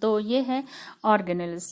تو یہ ہے آرگینلز۔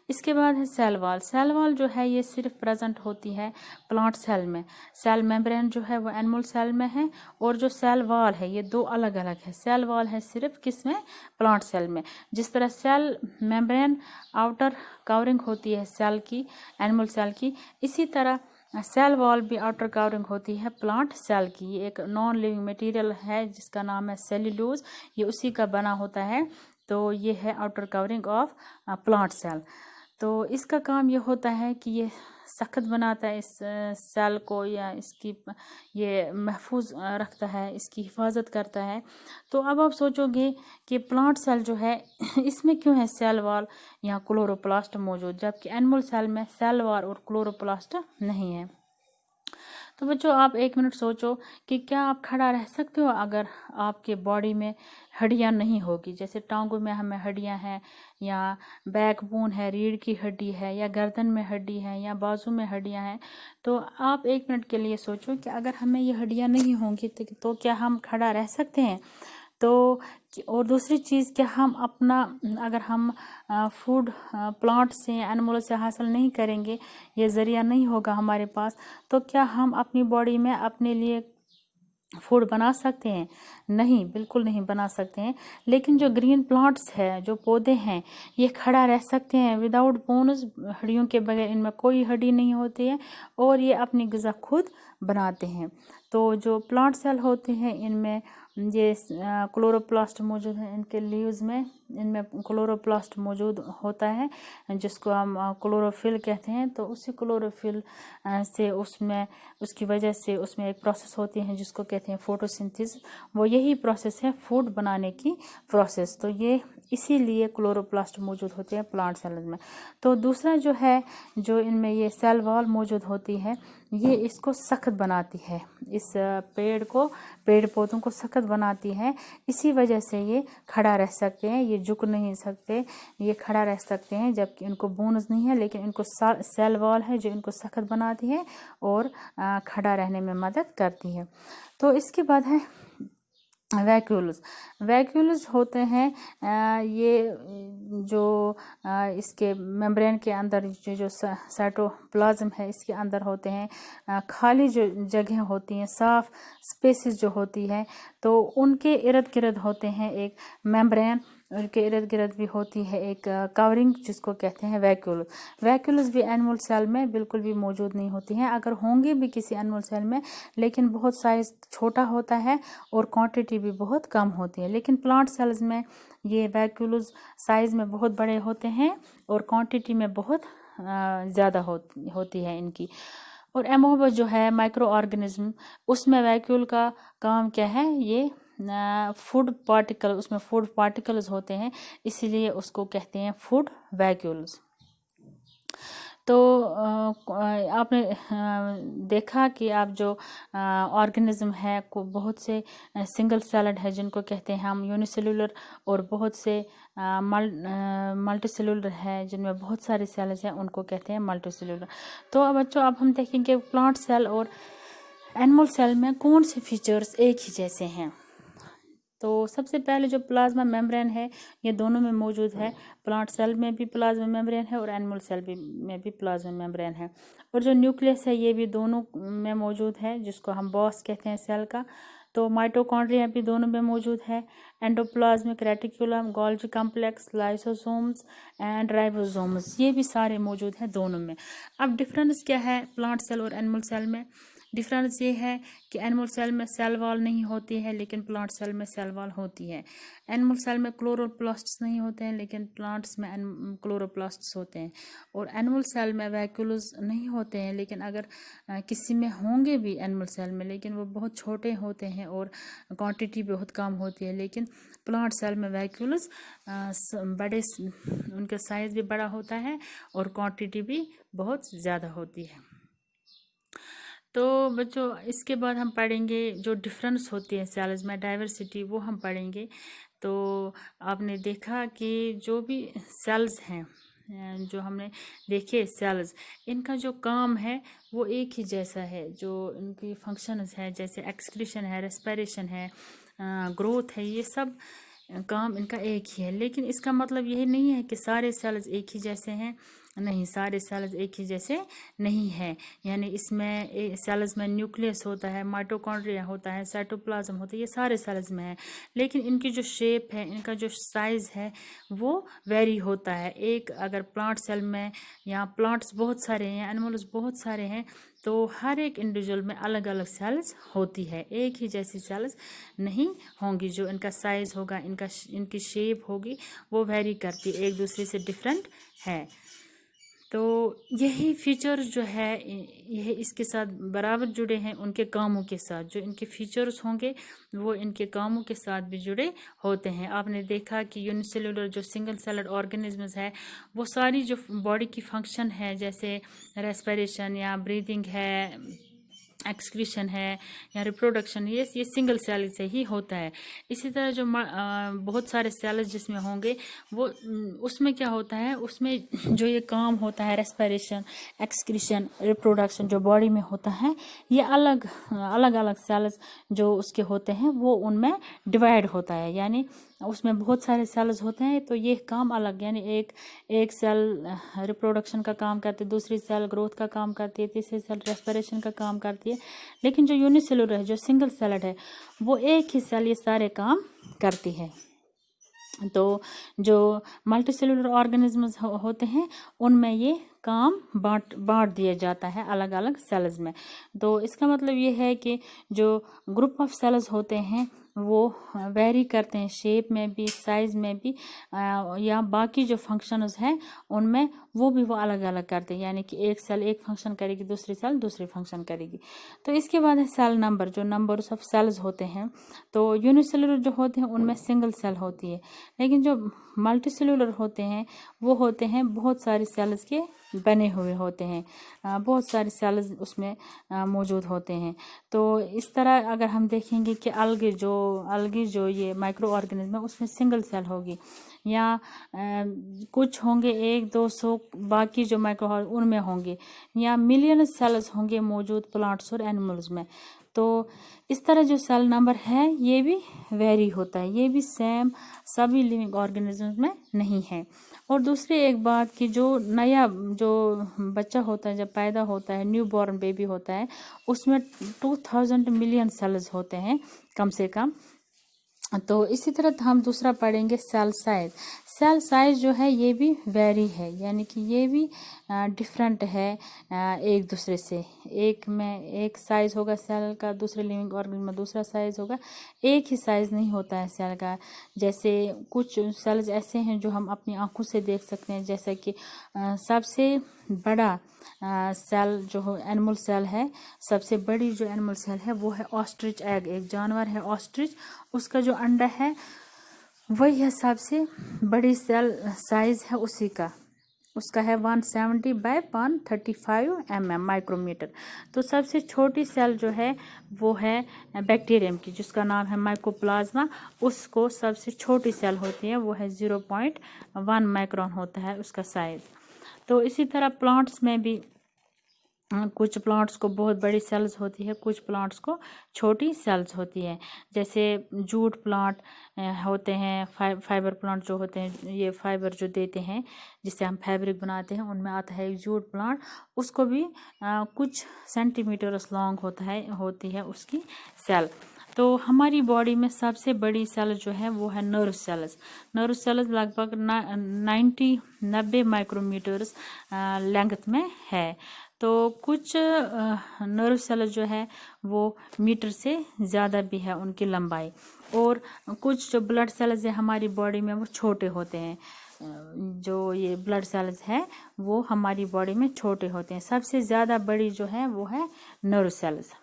اس کے بعد ہے سیل وال۔ سیل وال جو ہے یہ صرف پریزنٹ ہوتی ہے پلانٹ سیل میں۔ سیل میمبرین جو ہے وہ اینیمل سیل میں ہے، اور جو سیل وال ہے یہ دو الگ الگ ہے۔ سیل وال ہے صرف کس میں؟ پلانٹ سیل میں۔ جس طرح سیل میمبرین آؤٹر کورنگ ہوتی ہے سیل کی، اینیمل سیل کی، اسی طرح سیل وال بھی آؤٹر کورنگ ہوتی ہے پلانٹ سیل کی۔ یہ ایک نان لیونگ میٹیریل ہے جس کا نام ہے سیلولوز، یہ اسی کا بنا ہوتا ہے۔ تو یہ ہے outer covering of plant cell. تو اس کا کام یہ ہوتا ہے کہ یہ سخت بناتا ہے اس سیل کو، یا اس کی یہ محفوظ رکھتا ہے، اس کی حفاظت کرتا ہے۔ تو اب آپ سوچو گے کہ پلانٹ سیل جو ہے اس میں کیوں ہے سیل وال یا کلوروپلاسٹ موجود، جبکہ اینیمل سیل میں سیل وال اور کلوروپلاسٹ نہیں ہے۔ تو بچوں آپ 1 منٹ سوچو کہ کیا آپ کھڑا رہ سکتے ہو اگر آپ کے باڈی میں ہڈیاں نہیں ہوگی؟ جیسے ٹانگوں میں ہمیں ہڈیاں ہیں، یا بیک بون ہے، ریڑھ کی ہڈی ہے، یا گردن میں ہڈی ہے، یا بازو میں ہڈیاں ہیں۔ تو آپ 1 منٹ کے لیے سوچو کہ اگر ہمیں یہ ہڈیاں نہیں ہوں گی تو کیا ہم کھڑا رہ سکتے ہیں؟ تو اور دوسری چیز کہ ہم اپنا اگر ہم فوڈ پلانٹ سے اینیمل سے حاصل نہیں کریں گے، یہ ذریعہ نہیں ہوگا ہمارے پاس، تو کیا ہم اپنی باڈی میں اپنے لیے فوڈ بنا سکتے ہیں؟ نہیں، بالکل نہیں بنا سکتے ہیں۔ لیکن جو گرین پلانٹس ہے، جو پودے ہیں، یہ کھڑا رہ سکتے ہیں وداؤٹ بونز، ہڈیوں کے بغیر، ان میں کوئی ہڈی نہیں ہوتی ہے، اور یہ اپنی غذا خود بناتے ہیں۔ تو جو پلانٹ سیل ہوتے ہیں ان میں یہ کلوروپلاسٹ موجود ہیں، ان کے لیوز میں، ان میں کلوروپلاسٹ موجود ہوتا ہے جس کو ہم کلوروفل کہتے ہیں۔ تو اسی کلوروفل سے اس کی وجہ سے اس میں ایک پروسیس ہوتی ہے جس کو کہتے ہیں فوٹوسنتھیسس، وہ یہی پروسیس ہے فوڈ بنانے کی پروسیس۔ تو یہ اسی لیے کلوروپلاسٹ موجود ہوتے ہیں پلانٹ سیلز میں۔ تو دوسرا جو ہے، جو ان میں یہ سیل وال موجود ہوتی ہے، یہ اس کو سخت بناتی ہے، اس پیڑ پودوں کو سخت بناتی ہے۔ اسی وجہ سے یہ کھڑا رہ سکتے ہیں، یہ جھک نہیں سکتے، یہ کھڑا رہ سکتے ہیں، جبکہ ان کو بونز نہیں ہے، لیکن ان کو سیل وال ہے جو ان کو سخت بناتی ہے اور کھڑا رہنے میں مدد کرتی ہے۔ تو اس کے بعد ہے ویکیولز۔ ویکیولز ہوتے ہیں یہ جو اس کے میمبرین کے اندر جو سائٹوپلازم ہے اس کے اندر ہوتے ہیں، خالی جو جگہیں ہوتی ہیں، صاف سپیسز جو ہوتی ہے، تو ان کے ارد گرد ہوتے ہیں ایک میمبرین، ان کے ارد گرد بھی ہوتی ہے ایک کورنگ جس کو کہتے ہیں ویکیول۔ ویکیولز بھی اینیمل سیل میں بالکل بھی موجود نہیں ہوتی ہیں، اگر ہوں گے بھی کسی اینیمل سیل میں، لیکن بہت سائز چھوٹا ہوتا ہے اور کوانٹٹی بھی بہت کم ہوتی ہے۔ لیکن پلانٹ سیلز میں یہ ویکیولز سائز میں بہت بڑے ہوتے ہیں اور کوانٹٹی میں بہت زیادہ ہوتی ہے ان کی۔ اور ایموبا جو ہے مائکرو آرگنزم، اس میں ویکیول کا کام کیا ہے؟ یہ فوڈ پارٹیکل، اس میں فوڈ پارٹیکلز ہوتے ہیں، اسی لیے اس کو کہتے ہیں فوڈ ویکیولز۔ تو آپ نے دیکھا کہ آپ جو آرگنزم ہے کو بہت سے سنگل سیلڈ ہے جن کو کہتے ہیں ہم یونی سیلولر، اور بہت سے ملٹی سیلولر ہے جن میں بہت سارے سیلز ہیں، ان کو کہتے ہیں ملٹی سیلولر۔ تو بچوں اب ہم دیکھیں گے پلانٹ سیل اور اینیمل سیل میں کون سے فیچرز ایک ہی جیسے ہیں۔ تو سب سے پہلے جو پلازما میمبرین ہے یہ دونوں میں موجود ہے، پلانٹ سیل میں بھی پلازما میمبرین ہے اور اینیمل سیل میں بھی پلازما میمبرین ہے۔ اور جو نیوکلیس ہے یہ بھی دونوں میں موجود ہے جس کو ہم باس کہتے ہیں سیل کا۔ تو مائٹوکونڈریا بھی دونوں میں موجود ہے، endoplasmic reticulum, Golgi complex, lysosomes and ribosomes, یہ بھی سارے موجود ہیں دونوں میں۔ اب ڈفرینس کیا ہے پلانٹ سیل اور اینیمل سیل میں؟ ڈفرینس یہ ہے کہ اینیمل سیل میں سیل وال نہیں ہوتی ہے لیکن پلانٹ سیل میں سیل وال ہوتی ہے۔ اینیمل سیل میں کلوروپلاسٹس نہیں ہوتے ہیں لیکن پلانٹس میں کلوروپلاسٹس ہوتے ہیں۔ اور اینیمل سیل میں ویکیولز نہیں ہوتے ہیں، لیکن اگر کسی میں ہوں گے بھی اینیمل سیل میں، لیکن وہ بہت چھوٹے ہوتے ہیں اور کوانٹٹی بہت کم ہوتی ہے۔ لیکن پلانٹ سیل میں ویکیولز بڑے، ان کا سائز بھی بڑا ہوتا ہے اور کوانٹٹی بھی بہت زیادہ ہوتی ہے۔ تو بچوں اس کے بعد ہم پڑھیں گے جو ڈفرینس ہوتی ہے سیلز میں، ڈائیورسٹی، وہ ہم پڑھیں گے۔ تو آپ نے دیکھا کہ جو بھی سیلز ہیں، جو ہم نے دیکھے سیلز، ان کا جو کام ہے وہ ایک ہی جیسا ہے، جو ان کی فنکشنز ہے جیسے ایکسکریشن ہے، ریسپیریشن ہے، گروتھ ہے، یہ سب کام ان کا ایک ہی ہے، لیکن اس کا مطلب یہ نہیں ہے کہ سارے سیلز ایک ہی جیسے ہیں، نہیں، سارے سیلز ایک ہی جیسے نہیں ہے. یعنی اس میں سیلز میں نیوکلیس ہوتا ہے، مائٹوکونڈریا ہوتا ہے، سائٹوپلازم ہوتا ہے، یہ سارے سیلز میں ہے، لیکن ان کی جو شیپ ہے، ان کا جو سائز ہے وہ ویری ہوتا ہے. ایک اگر پلانٹ سیل میں یا پلانٹس بہت سارے ہیں، اینیملز بہت سارے ہیں، تو ہر ایک انڈیویجول میں الگ الگ سیلز ہوتی ہے، ایک ہی جیسی سیلز نہیں ہوں گی. جو ان کا سائز ہوگا، ان کی شیپ ہوگی، وہ ویری کرتی، ایک دوسرے سے ڈفرینٹ ہے. تو یہی فیچر جو ہے، یہ اس کے ساتھ برابر جڑے ہیں ان کے کاموں کے ساتھ. جو ان کے فیچرز ہوں گے وہ ان کے کاموں کے ساتھ بھی جڑے ہوتے ہیں. آپ نے دیکھا کہ یونیسیلولر جو سنگل سیلڈ آرگنزمز ہے، وہ ساری جو باڈی کی فنکشن ہے، جیسے ریسپریشن یا بریدنگ ہے، ایکسکریشن ہے یا ریپروڈکشن، یہ سنگل سیل سے ہی ہوتا ہے. اسی طرح جو بہت سارے سیلز جس میں ہوں گے، وہ اس میں کیا ہوتا ہے، اس میں جو یہ کام ہوتا ہے، ریسپریشن، ایکسکریشن، ریپروڈکشن جو باڈی میں ہوتا ہے، یہ الگ الگ سیلز جو اس کے ہوتے ہیں وہ ان میں ڈیوائڈ ہوتا ہے. یعنی اس میں بہت سارے سیلز ہوتے ہیں، تو یہ کام الگ، یعنی ایک سیل ریپروڈکشن کا کام کرتی ہے، دوسری سیل گروتھ کا کام کرتی ہے، تیسری سیل ریسپریشن کا کام کرتی ہے. لیکن جو یونیسیلولر ہے، جو سنگل سیلڈ ہے، وہ ایک ہی سیل یہ سارے کام کرتی ہے. تو جو ملٹی سیلولر آرگنزمز ہوتے ہیں، ان میں یہ کام بانٹ دیا جاتا ہے الگ الگ سیلز میں. تو اس کا مطلب یہ ہے کہ جو گروپ آف سیلز ہوتے ہیں وہ ویری کرتے ہیں شیپ میں بھی، سائز میں بھی، یا باقی جو فنکشنز ہیں ان میں وہ الگ الگ کرتے ہیں. یعنی کہ ایک سیل ایک فنکشن کرے گی، دوسری سیل دوسری فنکشن کرے گی. تو اس کے بعد ہے سیل نمبر، جو نمبرز آف سیلز ہوتے ہیں. تو یونیسیلولر جو ہوتے ہیں ان میں سنگل سیل ہوتی ہے، لیکن جو ملٹی سیلولر ہوتے ہیں وہ ہوتے ہیں بہت ساری سیلز کے بنے ہوئے ہوتے ہیں، بہت سارے سیلز اس میں موجود ہوتے ہیں. تو اس طرح اگر ہم دیکھیں گے کہ الگی جو یہ مائکرو آرگنزم ہے اس میں سنگل سیل ہوگی، یا کچھ ہوں گے 100-200 باقی جو مائکرو ان میں ہوں گے، یا ملین سیلز ہوں گے موجود پلانٹس اور اینیملز میں. تو اس طرح جو سیل نمبر ہے یہ بھی ویری ہوتا ہے، یہ بھی سیم سبھی لیونگ آرگنزمز میں نہیں ہے. اور دوسری ایک بات کہ جو نیا جو بچہ ہوتا ہے، جب پیدا ہوتا ہے، نیو بورن بیبی ہوتا ہے، اس میں 2000 ملین سیلز ہوتے ہیں کم سے کم. تو اسی طرح ہم دوسرا پڑھیں گے سیل سائز. سیل سائز جو ہے یہ بھی ویری ہے، یعنی کہ یہ بھی ڈفرینٹ ہے ایک دوسرے سے. ایک میں ایک سائز ہوگا سیل کا، دوسرے لیونگ آرگن میں دوسرا سائز ہوگا، ایک ہی سائز نہیں ہوتا ہے سیل کا. جیسے کچھ سیلز ایسے ہیں جو ہم اپنی آنکھوں سے دیکھ سکتے ہیں، جیسا کہ سب سے بڑا سیل جو اینیمل سیل ہے، سب سے بڑی جو اینیمل سیل ہے وہ ہے آسٹرچ ایگ. ایک جانور ہے آسٹرچ، اس کا جو انڈا ہے وہی ہے سب سے بڑی سیل سائز ہے اسی کا. اس کا ہے 170 by 135 mm مائکرو میٹر. تو سب سے چھوٹی سیل جو ہے وہ ہے بیکٹیریم کی، جس کا نام ہے مائکوپلازما. اس کو سب سے چھوٹی سیل ہوتی ہے، وہ ہے 0.1 مائکرون ہوتا ہے اس کا سائز. تو اسی طرح پلانٹس میں بھی کچھ پلانٹس کو بہت بڑی سیلز ہوتی ہے، کچھ پلانٹس کو چھوٹی سیلز ہوتی ہے. جیسے جوٹ پلانٹ ہوتے ہیں، فائبر پلانٹ جو ہوتے ہیں، یہ فائبر جو دیتے ہیں جس سے ہم فیبرک بناتے ہیں، ان میں آتا ہے ایک جوٹ پلانٹ. اس کو بھی کچھ سینٹی میٹرز لانگ ہوتی ہے اس کی سیل. تو ہماری باڈی میں سب سے بڑی سیل جو ہے وہ ہے نرو سیلز. نرو سیلز لگ بھگ 90 مائکرو میٹرز لینگتھ میں ہے. تو کچھ نرو سیلز جو ہے وہ میٹر سے زیادہ بھی ہے ان کی لمبائی. اور کچھ جو بلڈ سیلز ہے ہماری باڈی میں وہ چھوٹے ہوتے ہیں. جو یہ بلڈ سیلز ہے وہ ہماری باڈی میں چھوٹے ہوتے ہیں. سب سے زیادہ بڑی جو ہے وہ ہے نرو سیلز.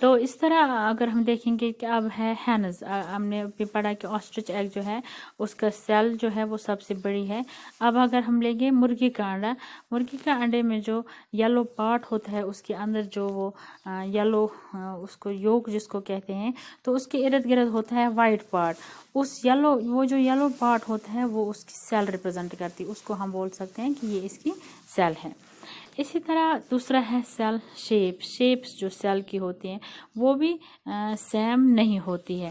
تو اس طرح اگر ہم دیکھیں گے کہ اب ہے ہینز، ہم نے بھی پڑھا کہ آسٹرچ ایگ جو ہے اس کا سیل جو ہے وہ سب سے بڑی ہے. اب اگر ہم لیں گے مرغی کا انڈا، مرغی کا انڈے میں جو یلو پارٹ ہوتا ہے، اس کے اندر جو وہ یلو اس کو یوک جس کو کہتے ہیں، تو اس کے ارد گرد ہوتا ہے وائٹ پارٹ. وہ جو یلو پارٹ ہوتا ہے وہ اس کی سیل ریپرزینٹ کرتی، اس کو ہم بول سکتے ہیں کہ یہ اس کی سیل ہے. اسی طرح دوسرا ہے سیل شیپس جو سیل کی ہوتی ہیں وہ بھی سیم نہیں ہوتی ہے.